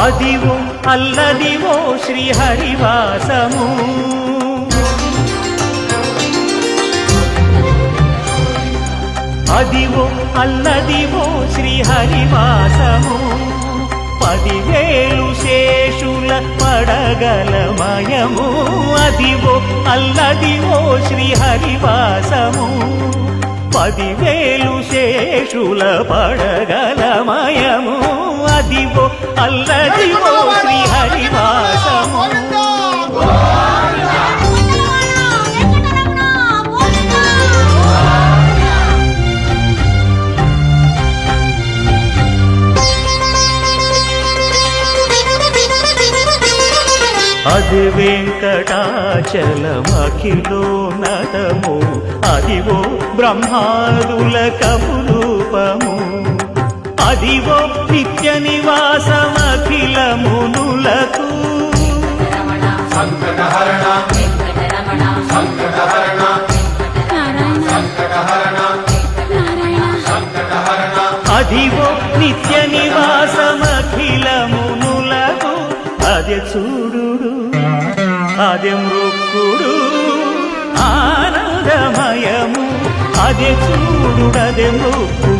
అదివో అల్లదివో శ్రీహరివాసము అదివో అల్లదివో శ్రీహరివాసము 10,000 శేషుల పడగలమయము అదివో అల్లదివో శ్రీహరివాసము 10,000 శేషుల పడగలమయము అదివో అల్లదివో శ్రీహరివాసము అది వెంకటాచలమఖిలోన్నతము అదివో బ్రహ్మాదుల కపురూపము అదివో నిత్య నివాసమఖిల మునులకు సంకటహరణ సంకటహరణ సంకటహరణ సంకటహరణ అదివో నిత్య నివాసమఖిల మునులకు అదే చూడు అదే మృక్కుడు ఆనందమయము అదే చూడు అదే మృక్కు